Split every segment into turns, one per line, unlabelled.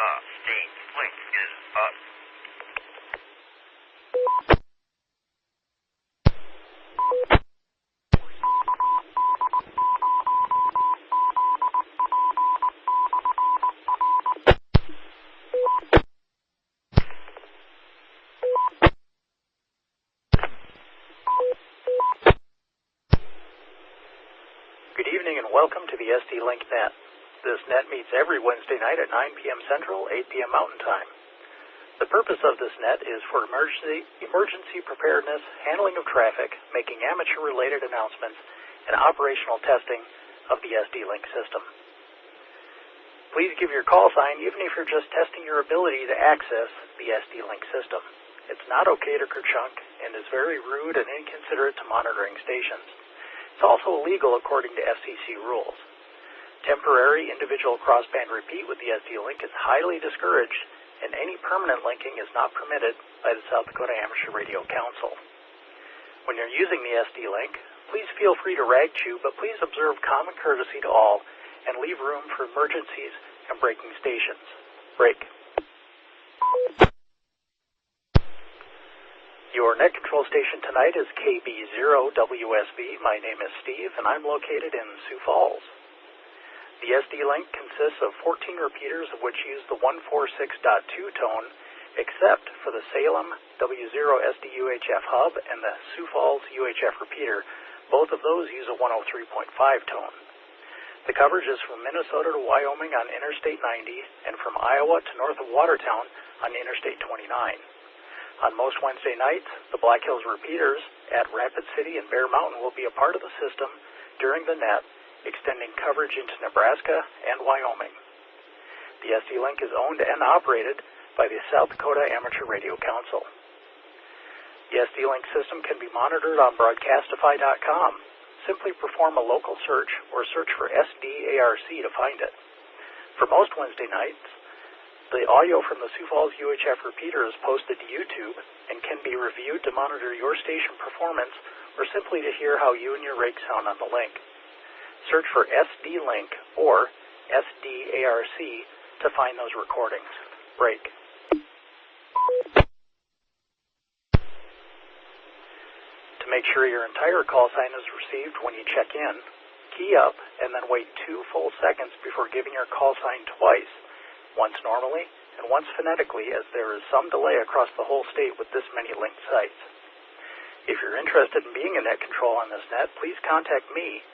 SD Link is up.
Good evening and welcome to the SD Link Net. This net meets every Wednesday night at 9 p.m. Central, 8 p.m. Mountain Time. The purpose of this net is for emergency preparedness, handling of traffic, making amateur-related announcements, and operational testing of the SD Link system. Please give your call sign even if you're just testing your ability to access the SD Link system. It's not okay to kerchunk and is very rude and inconsiderate to monitoring stations. It's also illegal according to FCC rules. Temporary individual crossband repeat with the SD Link is highly discouraged, and any permanent linking is not permitted by the South Dakota Amateur Radio Council. When you're using the SD Link, please feel free to rag chew, but please observe common courtesy to all and leave room for emergencies and breaking stations. Break. Your net control station tonight is KB0WSB. My name is Steve, and I'm located in Sioux Falls. The SD Link consists of 14 repeaters, of which use the 146.2 tone, except for the Salem W0 SD UHF hub and the Sioux Falls UHF repeater. Both of those use a 103.5 tone. The coverage is from Minnesota to Wyoming on Interstate 90 and from Iowa to north of Watertown on Interstate 29. On most Wednesday nights, the Black Hills repeaters at Rapid City and Bear Mountain will be a part of the system during the net, extending coverage into Nebraska and Wyoming. The SD Link is owned and operated by the South Dakota Amateur Radio Council. The SD Link system can be monitored on Broadcastify.com. Simply perform a local search or search for SDARC to find it. For most Wednesday nights, the audio from the Sioux Falls UHF repeater is posted to YouTube and can be reviewed to monitor your station performance or simply to hear how you and your rig sound on the link. Search for SD Link or SDARC to find those recordings. Break. To make sure your entire call sign is received when you check in, key up and then wait 2 full seconds before giving your call sign twice. Once normally, and once phonetically, as there is some delay across the whole state with this many linked sites. If you're interested in being a net control on this net, please contact me,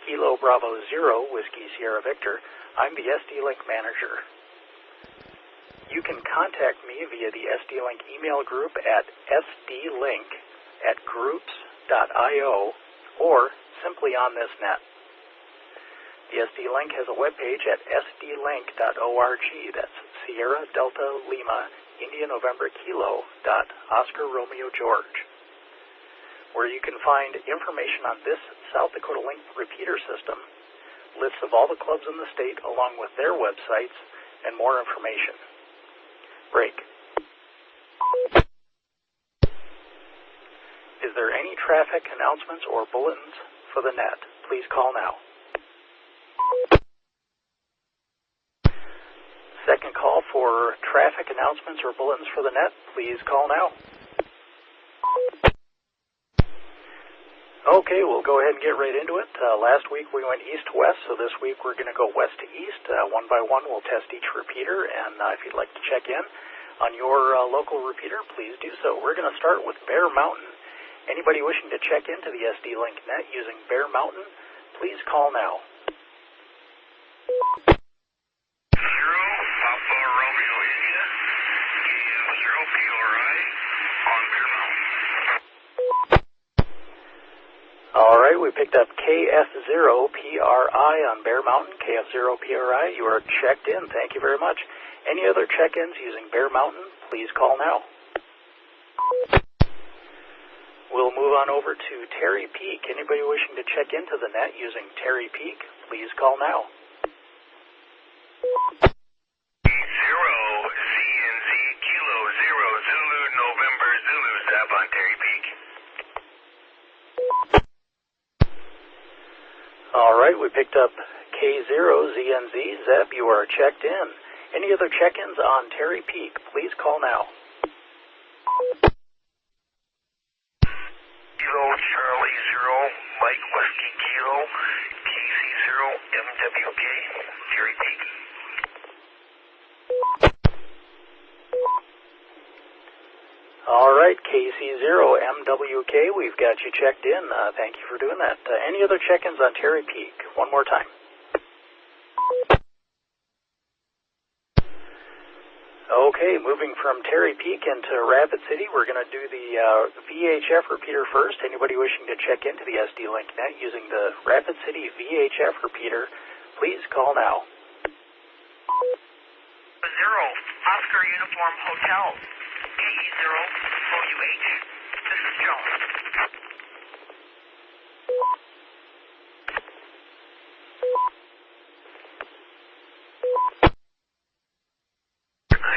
Kilo Bravo 0, Whiskey Sierra Victor. I'm the SD Link manager. You can contact me via the SD Link email group at sdlink@groups.io or simply on this net. The SD Link has a webpage at sdlink.org. That's Sierra Delta Lima India November Kilo Oscar Romeo George, where you can find information on this South Dakota Link repeater system, lists of all the clubs in the state along with their websites, and more information. Break. Is there any traffic announcements or bulletins for the net? Please call now. Second call for traffic announcements or bulletins for the net. Please call now. Okay, we'll go ahead and get right into it. Last week we went east to west, so this week we're going to go west to east. One by one we'll test each repeater, and if you'd like to check in on your local repeater, please do so. We're going to start with Bear Mountain. Anybody wishing to check into the SD Link net using Bear Mountain, please call now. All right, we picked up KF0PRI on Bear Mountain. KF0PRI, you are checked in. Thank you very much. Any other check-ins using Bear Mountain, please call now. We'll move on over to Terry Peak. Anybody wishing to check into the net using Terry Peak, please call now.
0 CNZ Kilo 0 Zulu November Zulu Zap on Terry Peak.
All right, we picked up K0ZNZ. Zep, you are checked in. Any other check-ins on Terry Peak, please call now.
Kilo Charlie 0, Mike Whiskey Kilo, KC 0, MWK, Terry Peak.
All right, KC0, MWK, we've got you checked in. Thank you for doing that. Any other check-ins on Terry Peak? One more time. Okay, moving from Terry Peak into Rapid City, we're going to do the VHF repeater first. Anybody wishing to check into the SD Link Net using the Rapid City VHF repeater, please call now.
0, Oscar Uniform Hotel, KE0, OUH. This is Jones.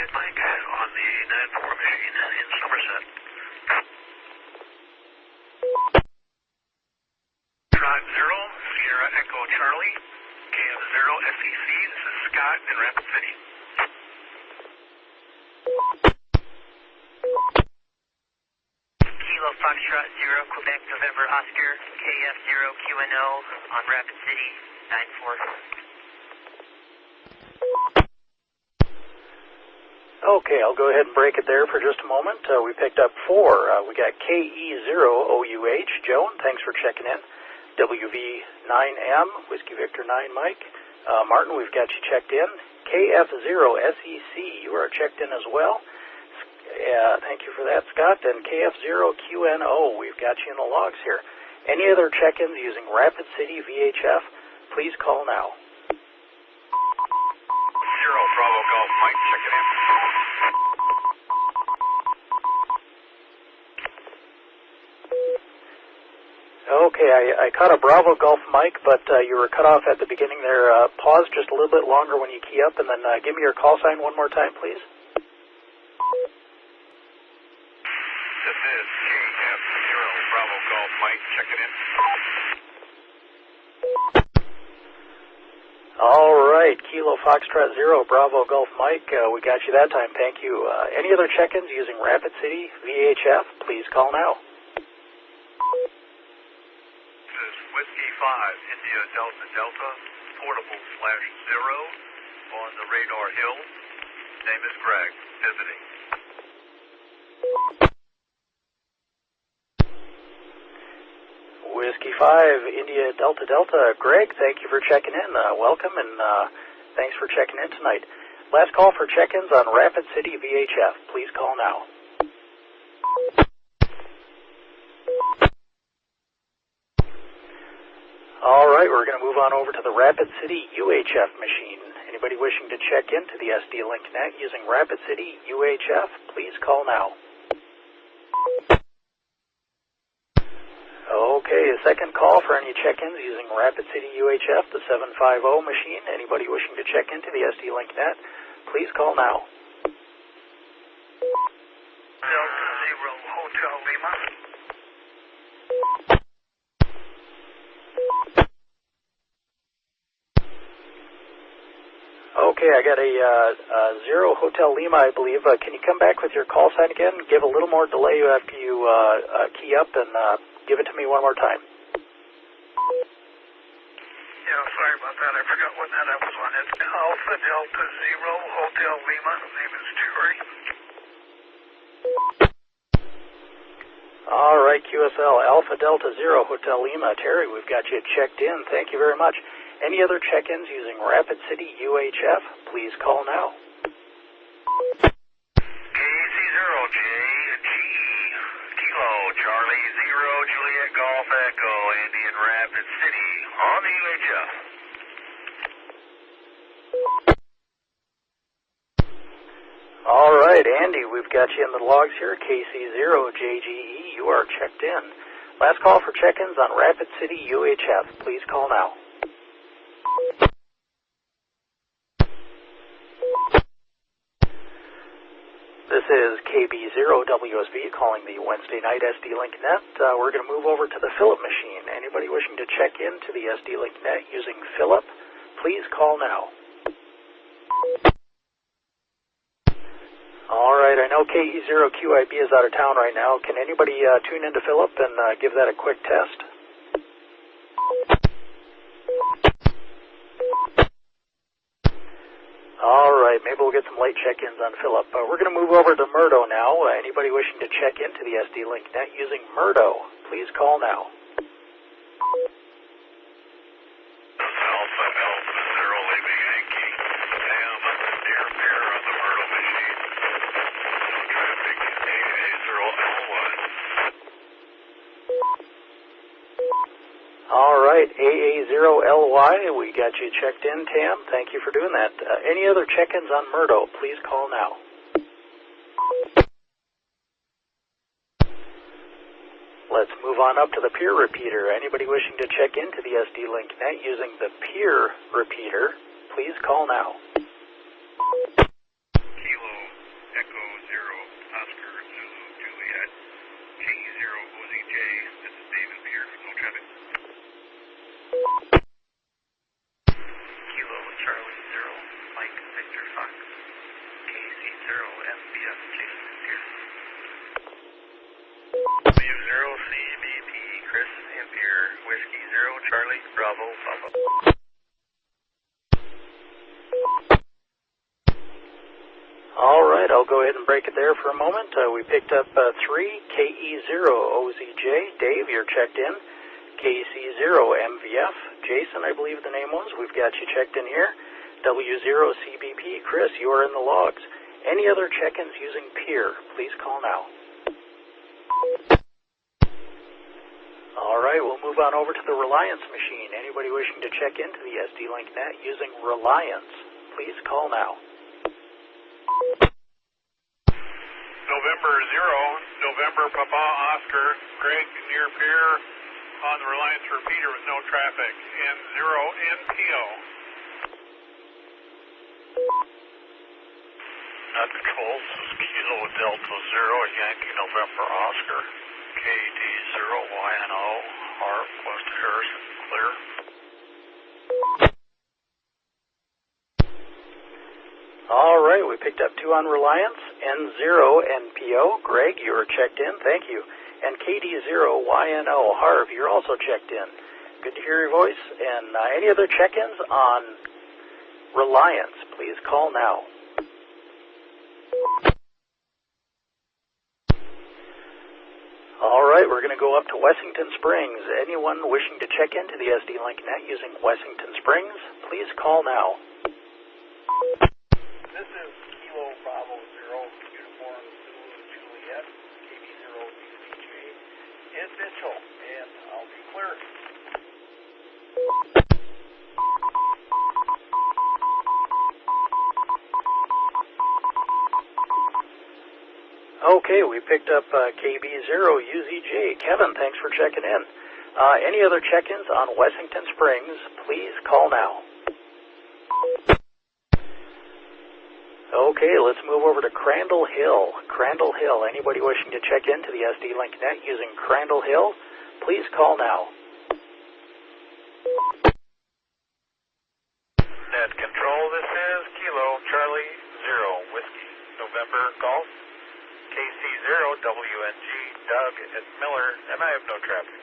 Mike on the 9-4 machine in Somerset. Trot 0, Sierra Echo Charlie, KF0 SEC, this is Scott in Rapid City.
Kilo Foxtrot 0, Quebec November Oscar, KF0 QNO on Rapid City, 9-4.
Okay, I'll go ahead and break it there for just a moment. We picked up 4. We got KE0OUH. Joan, thanks for checking in. WV9M, Whiskey Victor 9 Mike. Martin, we've got you checked in. KF0SEC, you are checked in as well. Thank you for that, Scott. And KF0QNO, we've got you in the logs here. Any other check-ins using Rapid City VHF, please call now.
0, Bravo Golf, Mike checking in.
Okay, I caught a Bravo Golf Mike, but you were cut off at the beginning there. Pause just a little bit longer when you key up, and then give me your call sign one more time, please.
This is KF0, Bravo Golf, Mike checking in.
All right, Kilo Foxtrot 0, Bravo Golf Mike, we got you that time, thank you. Any other check-ins using Rapid City VHF, please call now.
This is Whiskey 5, India Delta Delta, portable /0 on the Radar Hill. Name is Greg, visiting.
Whiskey 5, India Delta Delta. Greg, thank you for checking in. Welcome, and thanks for checking in tonight. Last call for check-ins on Rapid City VHF. Please call now. All right, we're going to move on over to the Rapid City UHF machine. Anybody wishing to check into the SD Link Net using Rapid City UHF, please call now. Okay, a second call for any check-ins using Rapid City UHF, the 750 machine. Anybody wishing to check into the SD Link Net, please call now.
Delta 0, Hotel Lima.
Okay, I got a 0 Hotel Lima, I believe. Can you come back with your call sign again? Give a little more delay after you key up, and give it to me one more time.
Yeah, sorry about that. I forgot what that was on. It's Alpha Delta 0, Hotel Lima. Name is Terry.
All right, QSL, Alpha Delta 0, Hotel Lima. Terry, we've got you checked in. Thank you very much. Any other check-ins using Rapid City UHF, please call now.
KC0J, Kilo, Charlie 0, Juliet Golf Echo, Andy in Rapid City, on the UHF.
All right, Andy, we've got you in the logs here. KC0JGE, you are checked in. Last call for check-ins on Rapid City UHF. Please call now. This is KB0WSB calling the Wednesday night SD Link Net. We're going to move over to the Phillip machine. Anybody wishing to check into the SD Link Net using Phillip, please call now. All right, I know KE0QIB is out of town right now. Can anybody tune into Philip and give that a quick test? All right, maybe we'll get some late check-ins on Philip. We're going to move over to Murdo now. Anybody wishing to check into the SD Link Net using Murdo, please call now.
Alpha, Alpha, 0, Lima Yankee. Sam, near pair on the Murdo machine. No traffic, AA0L1.
All right, AA0LY, we got you checked in, Tam. Thank you for doing that. Any other check-ins on Murdo, please call now. Let's move on up to the peer repeater. Anybody wishing to check into the SD Link Net using the peer repeater, please call now.
Kilo, Echo 0, Oscar, Zulu, Juliet, K0, OZJ. This is David Pier, no traffic.
Kilo Charlie 0, Mike Victor Fox, KC0 MBF Jason Pierce.
W0 CBP Chris Ampier, Whiskey 0 Charlie Bravo Papa.
All right, I'll go ahead and break it there for a moment. We picked up 3, KE0OZJ. Dave, you're checked in. KC0MVF. Jason, I believe the name was. We've got you checked in here. W0CBP. Chris, you are in the logs. Any other check-ins using peer, please call now. All right, we'll move on over to the Reliance machine. Anybody wishing to check into the SD Link Net using Reliance, please call now.
November 0, November Papa Oscar, Greg near pier on the Reliance repeater with no traffic, N0 NPO. Net control, this is Kilo Delta 0, Yankee November Oscar, KD0YNO, Harp, West Harrison, clear.
All right, we picked up 2 on Reliance, N0 NPO. Greg, you are checked in, thank you. And KD0YNO, Harv, you're also checked in. Good to hear your voice. And any other check-ins on Reliance, please call now. All right, we're going to go up to Wessington Springs. Anyone wishing to check into the SD Link Net using Wessington Springs, please call now.
This is Kilo Bravo 0, Uniform Zulu Juliet, KB0 BCJ. Ed Mitchell, and I'll be clear.
Okay, we picked up KB0UZJ. Kevin, thanks for checking in. Any other check-ins on Wessington Springs, please call now. Okay, let's move over to Crandall Hill. Crandall Hill, anybody wishing to check into the SD Link Net using Crandall Hill, please call now.
Net control, this is Kilo Charlie 0, Whiskey November Golf, KC0 WNG Doug at Miller, and I have no traffic.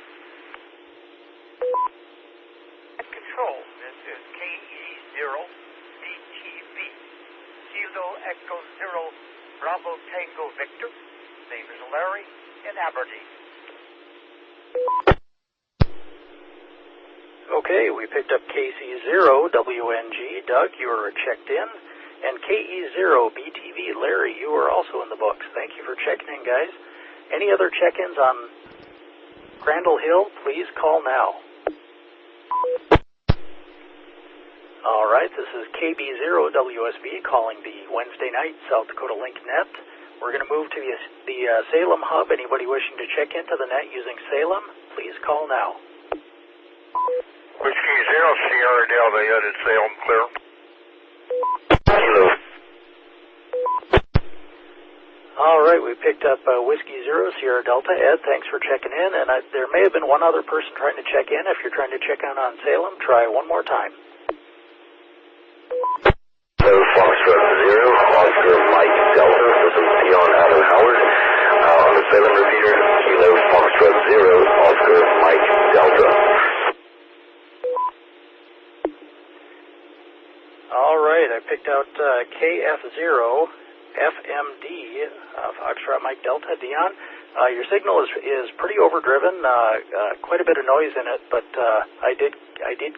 Net control, this is KE0 DTV, Kilo Echo 0, Bravo Tango Victor. Name is Larry in Aberdeen.
Okay, we picked up KC0 WNG. Doug, you are checked in. And KE0 BTV, Larry, you are also in the books. Thank you for checking in, guys. Any other check-ins on Crandall Hill, please call now. All right, this is KB0 WSB calling the Wednesday night South Dakota Link Net. We're going to move to the Salem hub. Anybody wishing to check into the net using Salem, please call now.
Whiskey 0 Sierra Delta, Ed at Salem, clear.
All right, we picked up Whiskey 0 Sierra Delta. Ed, thanks for checking in. And there may have been one other person trying to check in. If you're trying to check in on Salem, try one more time.
Foxtrot 0, Oscar Mike Delta, this is
All right, I picked out KF0 FMD, Foxtrot Mike Delta, Dion. Your signal is pretty overdriven, quite a bit of noise in it, but I did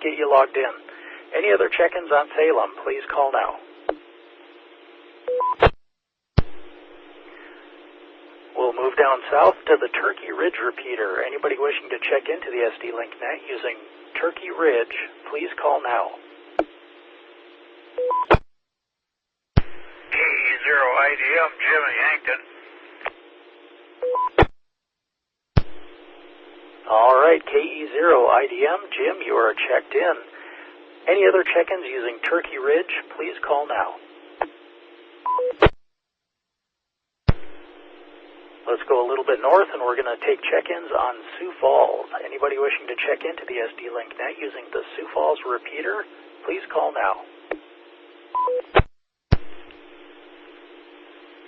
get you logged in. Any other check-ins on Salem, please call now. We'll move down south to the Turkey Ridge repeater. Anybody wishing to check into the SD Link Net using Turkey Ridge, please call now.
KE0 IDM, Jim in Yankton.
All right, KE0 IDM, Jim, you are checked in. Any other check-ins using Turkey Ridge, please call now. Let's go a little bit north, and we're going to take check-ins on Sioux Falls. Anybody wishing to check into the SD Link Net using the Sioux Falls repeater, please call now.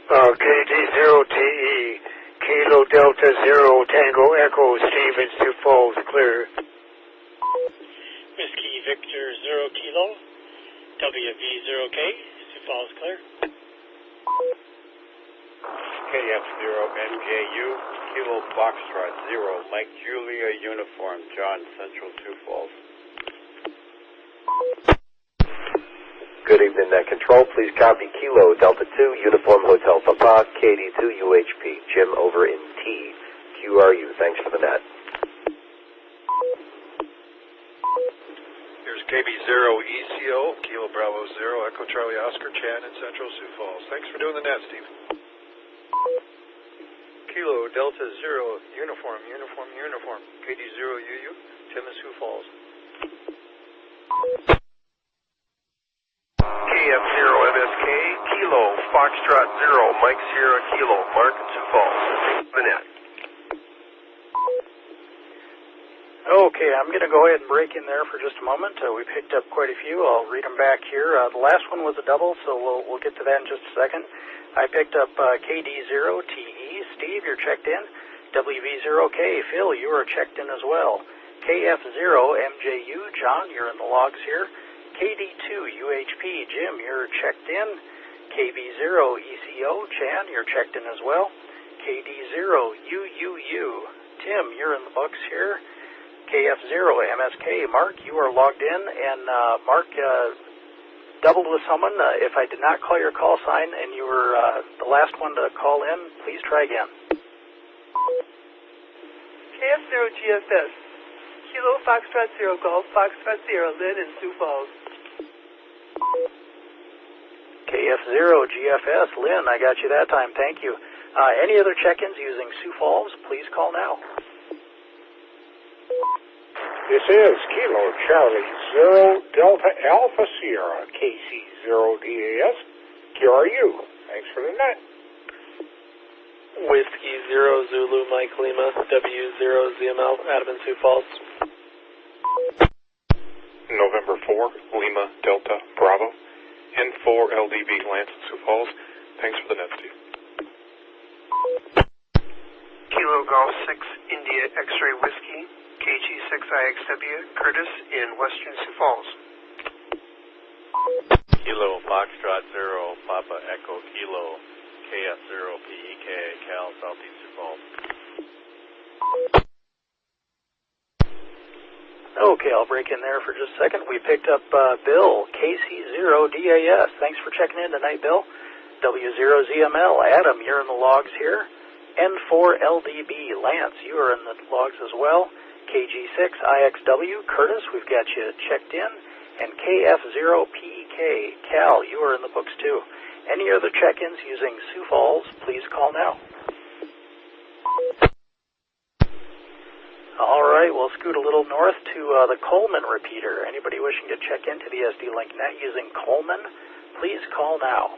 KD0TE, Kilo Delta 0 Tango Echo, Stevens, Sioux Falls, clear.
Whiskey Victor 0 Kilo, WV0K, Sioux Falls, clear.
KF0MJU, Kilo Foxtrot 0, Mike Julia Uniform, John, Central Sioux Falls.
Good evening, Control. Please copy Kilo Delta 2, Uniform Hotel Papa, KD2 UHP. Jim over in T. QRU. Thanks for the net.
Here's KB0 ECO, Kilo Bravo 0, Echo Charlie Oscar, Chan in Central Sioux Falls. Thanks for doing the net, Steve.
Kilo Delta 0, Uniform, KD0 UU, Tim in Sioux Falls.
KF0 MSK, Kilo Foxtrot 0, Mike Sierra Kilo, Mark in Sioux Falls. The net.
Okay, I'm going to go ahead and break in there for just a moment. We picked up quite a few. I'll read them back here. The last one was a double, so we'll get to that in just a second. I picked up KD0TE. Steve, you're checked in. WV0K. Phil, you are checked in as well. KF0MJU. John, you're in the logs here. KD2 UHP. Jim, you're checked in. KB0 ECO. Chan, you're checked in as well. KD0 UUU. Tim, you're in the books here. KF0 MSK. Mark, you are logged in. And Mark, doubled with someone. If I did not call your call sign and you were the last one to call in, please try again.
KF0 GFS. Kilo Foxtrot 0 Golf, Foxtrot 0, Lynn in Sioux Falls.
KF0 GFS. Lynn, I got you that time. Thank you. Any other check-ins using Sioux Falls, please call now.
This is Kilo Charlie 0 Delta Alpha Sierra, KC0DAS, QRU. Thanks for the net.
Whiskey 0 Zulu Mike Lima, W0 ZML, Adam in Sioux Falls.
November 4, Lima Delta Bravo, N4 LDB Lance in Sioux Falls. Thanks for the net, Steve.
Kilo Golf 6, India X-Ray Whiskey, KG6IXW, Curtis in Western Sioux Falls.
Kilo Foxtrot 0, Papa Echo Kilo, KF0 PEK, Cal, Southeast Sioux Falls.
Okay, I'll break in there for just a second. We picked up Bill, KC0DAS. Thanks for checking in tonight, Bill. W0ZML. Adam, you're in the logs here. N4LDB. Lance, you are in the logs as well. KG6IXW. Curtis, we've got you checked in. And KF0PEK. Cal, you are in the books too. Any other check-ins using Sioux Falls, please call now. All right, we'll scoot a little north to the Coleman repeater. Anybody wishing to check into the SD Link Net using Coleman, please call now.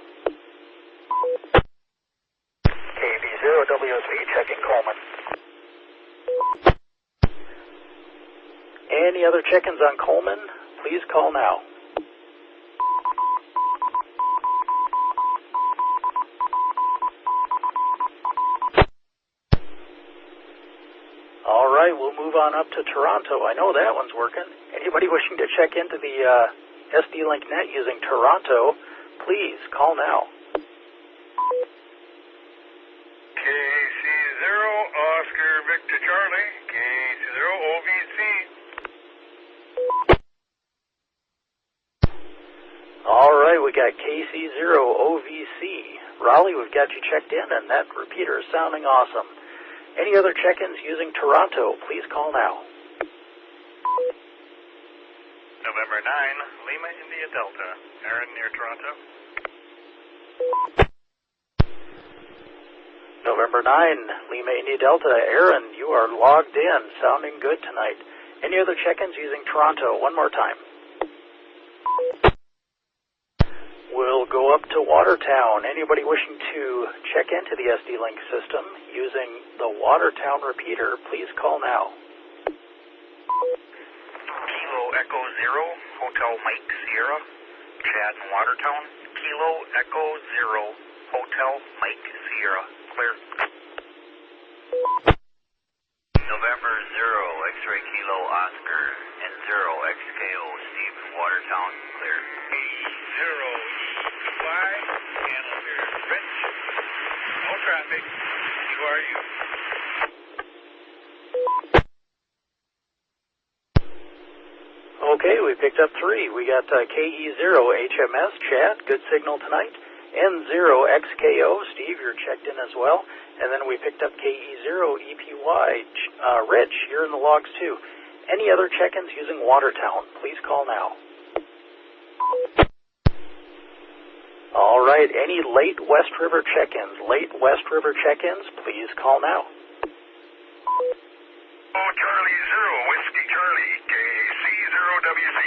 KB0WSB, checking Coleman. Any other check-ins on Coleman, please call now. All right, we'll move on up to Toronto. I know that one's working. Anybody wishing to check into the SD Link Net using Toronto, please call now.
KC0 Oscar Victor Charlie, KC0 OVC.
All right, we got KC0 OVC. Raleigh, we've got you checked in, and that repeater is sounding awesome. Any other check-ins using Toronto, please call now.
November 9, Lima, India Delta. Aaron near Toronto.
November 9, Lima, India Delta. Aaron, you are logged in, sounding good tonight. Any other check-ins using Toronto? One more time. We'll go up to Watertown. Anybody wishing to check into the SD Link system using the Watertown repeater, please call now.
Kilo Echo 0, Hotel Mike Sierra, Chad in Watertown. Kilo Echo 0, Hotel Mike Sierra, clear. November 0, X-ray Kilo Oscar, and 0 XKO Steve in Watertown, clear.
0 Fly, channel here, Rich. No traffic. Who are you?
Okay, we picked up 3. We got KE0 HMS, Chad, good signal tonight. N0 XKO, Steve, you're checked in as well. And then we picked up KE0 EPY, Rich, you're in the logs too. Any other check-ins using Watertown, please call now. All right, any late West River check-ins? Late West River check-ins, please call now.
Oh, Charlie 0, Whiskey Charlie, KC0WC.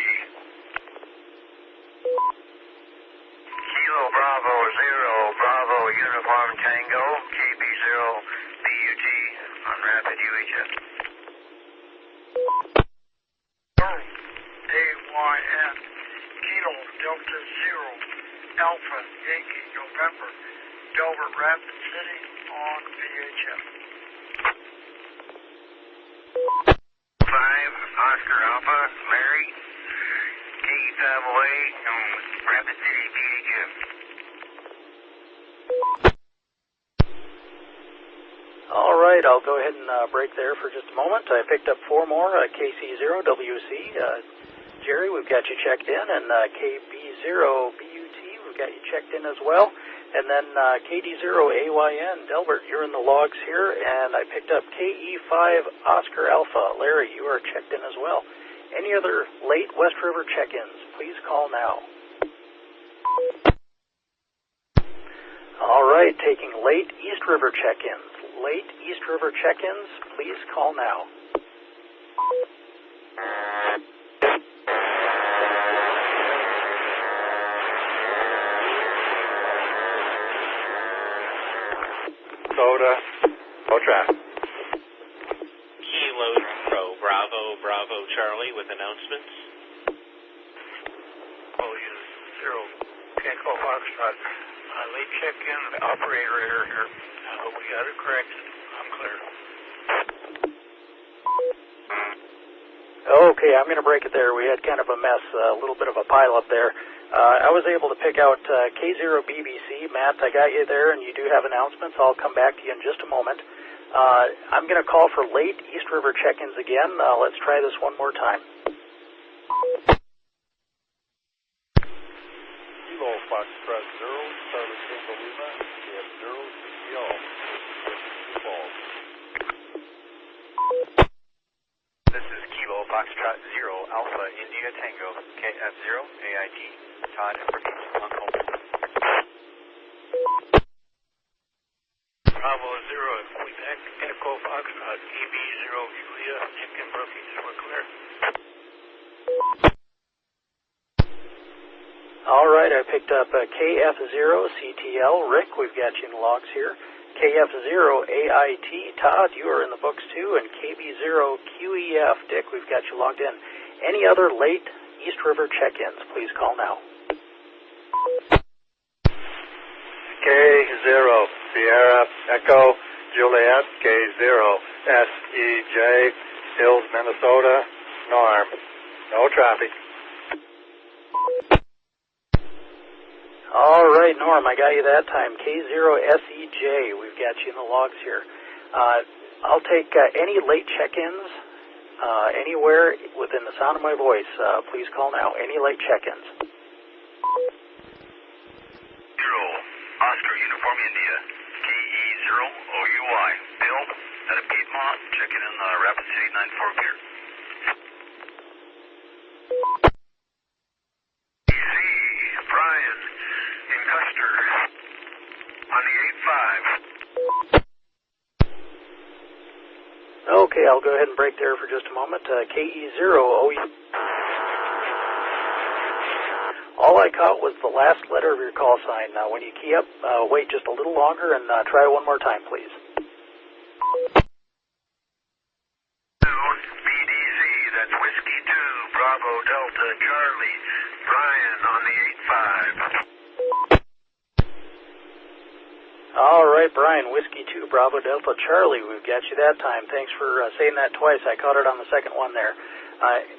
Kilo Bravo 0, Bravo Uniform Tango, KB0 BUT on Rapid UHF.
AYN, Kilo Delta 0, Alpha Yankee November, Delbert Rapid City on VHF.
5, Oscar Alpha, Larry, KE508 on Rapid City VHF.
All right, I'll go ahead and break there for just a moment. I picked up 4 more, KC0WC. Jerry, we've got you checked in, and KB0BUT, we've got you checked in as well. And then KD0AYN, Delbert, you're in the logs here, and I picked up KE5 Oscar Alpha. Larry, you are checked in as well. Any other late West River check-ins, please call now. All right, taking late East River check-ins. Late East River check-ins, please call now.
Soda, no traffic.
Kilo Bravo Charlie with announcements.
Zero, Tango Foxtrot. Late check-in, operator error here. We got it correct. I'm clear.
Okay, I'm going to break it there. We had kind of a mess, a little bit of a pile-up there. I was able to pick out K0BBC. Matt, I got you there, and you do have announcements. I'll come back to you in just a moment. I'm going to call for late East River check-ins again. Let's try this one more time.
Kilo Foxtrot 0, Charlie Tango Lima, KF0 CCL, Sioux Falls.
This is Kilo Foxtrot 0, Alpha India Tango, KF0 AIT, Todd and Brookings on hold.
Bravo 0, Quebec, Echo Foxtrot, KB0 Julia, Nick and Brookings, we're clear.
All right, I picked up KF0 CTL. Rick, we've got you in the logs here. KF0 AIT. Todd, you are in the books too. And KB0 QEF. Dick, we've got you logged in. Any other late East River check-ins, please call now.
K0 Sierra Echo Juliet, K0 SEJ Hills, Minnesota, Norm. No traffic.
All right, Norm, I got you that time. K0SEJ, we've got you in the logs here. I'll take any late check-ins anywhere within the sound of my voice. Please call now. Any late check-ins.
0, Oscar, Uniform India, KE0OUI. Bill, out of Piedmont, checking in Rapid City 94 gear. Brian, in Custer, on the 8-5.
Okay, I'll go ahead and break there for just a moment. KE0OU. All I caught was the last letter of your call sign. Now, when you key up, wait just a little longer and try one more time, please.
BDZ, that's Whiskey 2, Bravo, Delta, Charlie, Brian on the 8-5.
All right, Brian, Whiskey 2, Bravo, Delta, Charlie, we've got you that time. Thanks for saying that twice. I caught it on the second one there.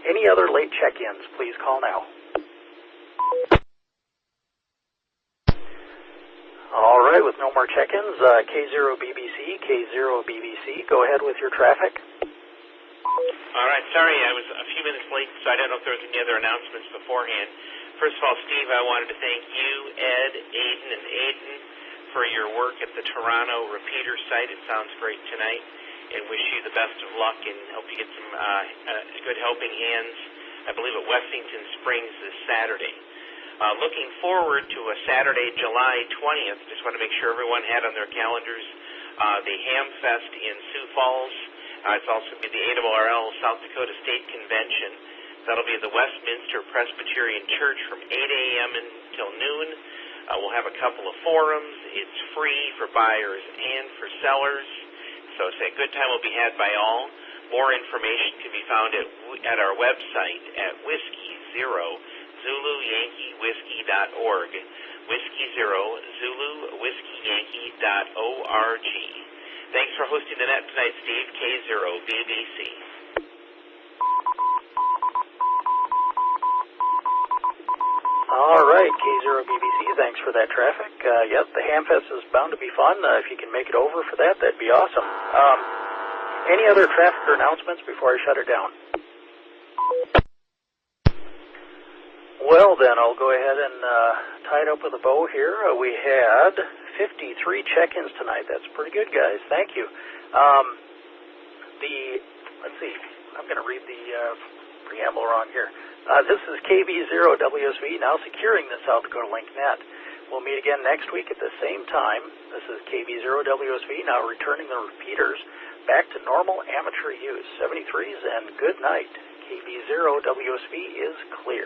Any other late check-ins, please call now. All right, with no more check-ins, K0BBC, K0BBC, go ahead with your traffic.
All right, sorry, I was a few minutes late, so I don't know if there was any other announcements beforehand. First of all, Steve, I wanted to thank you, Ed, Aiden, and Aiden for your work at the Toronto repeater site. It sounds great tonight, and wish you the best of luck and hope you get some good helping hands, I believe, at Wessington Springs this Saturday. Looking forward to a Saturday, July 20th. Just want to make sure everyone had on their calendars the Hamfest in Sioux Falls. It's also going to be the ARRL South Dakota State Convention. That'll be at the Westminster Presbyterian Church from 8 a.m. until noon. We'll have a couple of forums. It's free for buyers and for sellers. So it's a good time will be had by all. More information can be found at our website at whiskey0ZuluYankeeWhiskey.org. Whiskey0ZuluWhiskeyYankee.org. Thanks for hosting the net tonight, Steve. K0BBC.
All right, K0BBC, thanks for that traffic. Yep, the Hamfest is bound to be fun. If you can make it over for that, that'd be awesome. Any other traffic or announcements before I shut it down? Well, then, I'll go ahead and tie it up with a bow here. We had 53 check-ins tonight. That's pretty good, guys. Thank you. Let's see, I'm going to read the preamble wrong here. This is KB0WSV, now securing the South Dakota Link Net. We'll meet again next week at the same time. This is KB0WSV, now returning the repeaters back to normal amateur use. 73s and good night. KB0WSV is clear.